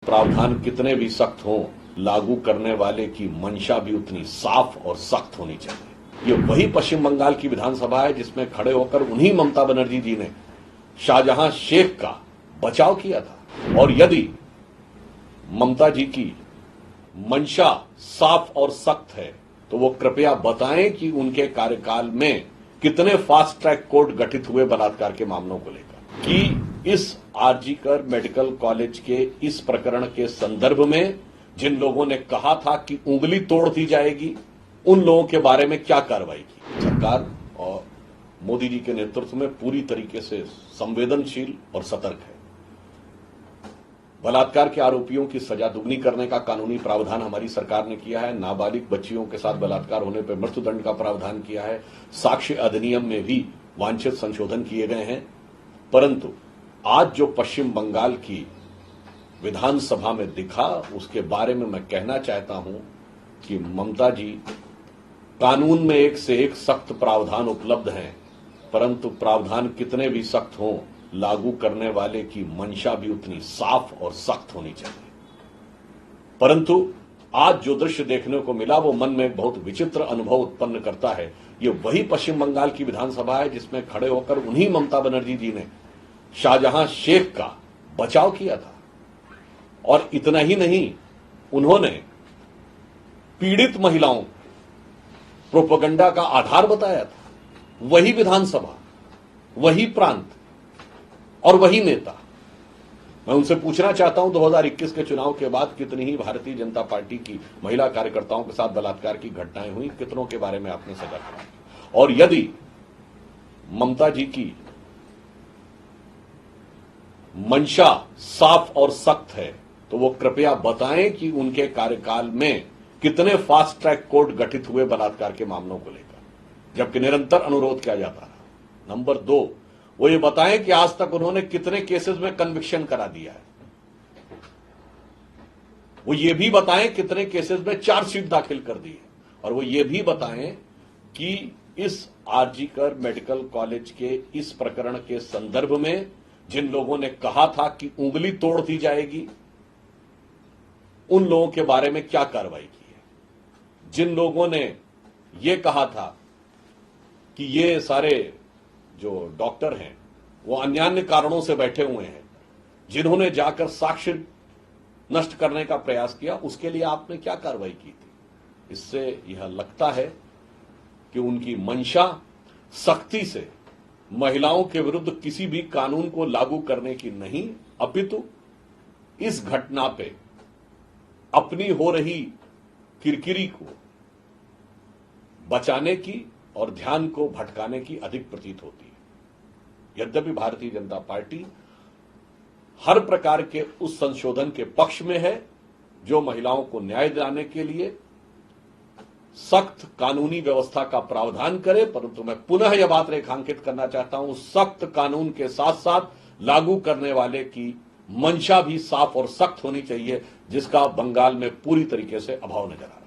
प्रावधान कितने भी सख्त हों, लागू करने वाले की मंशा भी उतनी साफ और सख्त होनी चाहिए। ये वही पश्चिम बंगाल की विधानसभा है जिसमें खड़े होकर उन्हीं ममता बनर्जी जी ने शाहजहां शेख का बचाव किया था। और यदि ममता जी की मंशा साफ और सख्त है तो वो कृपया बताएं कि उनके कार्यकाल में कितने फास्ट ट्रैक कोर्ट गठित हुए बलात्कार के मामलों को लेकर, कि इस आरजीकर मेडिकल कॉलेज के इस प्रकरण के संदर्भ में जिन लोगों ने कहा था कि उंगली तोड़ दी जाएगी, उन लोगों के बारे में क्या कार्रवाई की। सरकार और मोदी जी के नेतृत्व में पूरी तरीके से संवेदनशील और सतर्क है। बलात्कार के आरोपियों की सजा दुगनी करने का कानूनी प्रावधान हमारी सरकार ने किया है। नाबालिग बच्चियों के साथ बलात्कार होने पर मृत्युदंड का प्रावधान किया है। साक्ष्य अधिनियम में भी वांछित संशोधन किए गए हैं। परंतु आज जो पश्चिम बंगाल की विधानसभा में दिखा, उसके बारे में मैं कहना चाहता हूं कि ममता जी, कानून में एक से एक सख्त प्रावधान उपलब्ध हैं, परंतु प्रावधान कितने भी सख्त हों, लागू करने वाले की मंशा भी उतनी साफ और सख्त होनी चाहिए। परंतु आज जो दृश्य देखने को मिला वो मन में बहुत विचित्र अनुभव उत्पन्न करता है। ये वही पश्चिम बंगाल की विधानसभा है जिसमें खड़े होकर उन्हीं ममता बनर्जी जी ने शाहजहां शेख का बचाव किया था। और इतना ही नहीं, उन्होंने पीड़ित महिलाओं प्रोपेगेंडा का आधार बताया था। वही विधानसभा, वही प्रांत और वही नेता। मैं उनसे पूछना चाहता हूं, 2021 के चुनाव के बाद कितनी ही भारतीय जनता पार्टी की महिला कार्यकर्ताओं के साथ बलात्कार की घटनाएं हुई, कितनों के बारे में आपने सजा करा। और यदि ममता जी की मंशा साफ और सख्त है तो वो कृपया बताएं कि उनके कार्यकाल में कितने फास्ट ट्रैक कोर्ट गठित हुए बलात्कार के मामलों को लेकर, जबकि निरंतर अनुरोध किया जाता रहा। नंबर 2, वो ये बताएं कि आज तक उन्होंने कितने केसेस में कन्विक्शन करा दिया है। वो ये भी बताएं कितने केसेस में चार्जशीट दाखिल कर दी है। और वो ये भी बताएं कि इस आरजीकर मेडिकल कॉलेज के इस प्रकरण के संदर्भ में जिन लोगों ने कहा था कि उंगली तोड़ दी जाएगी, उन लोगों के बारे में क्या कार्रवाई की है। जिन लोगों ने यह कहा था कि ये सारे जो डॉक्टर हैं वो अन्यान्य कारणों से बैठे हुए हैं, जिन्होंने जाकर साक्ष्य नष्ट करने का प्रयास किया, उसके लिए आपने क्या कार्रवाई की थी। इससे यह लगता है कि उनकी मंशा सख्ती से महिलाओं के विरुद्ध किसी भी कानून को लागू करने की नहीं, अपितु इस घटना पे अपनी हो रही किरकिरी को बचाने की और ध्यान को भटकाने की अधिक प्रतीत होती है। यद्यपि भारतीय जनता पार्टी हर प्रकार के उस संशोधन के पक्ष में है जो महिलाओं को न्याय दिलाने के लिए सख्त कानूनी व्यवस्था का प्रावधान करे, परंतु मैं पुनः यह बात रेखांकित करना चाहता हूं, सख्त कानून के साथ साथ लागू करने वाले की मंशा भी साफ और सख्त होनी चाहिए, जिसका बंगाल में पूरी तरीके से अभाव नजर आ रहा है।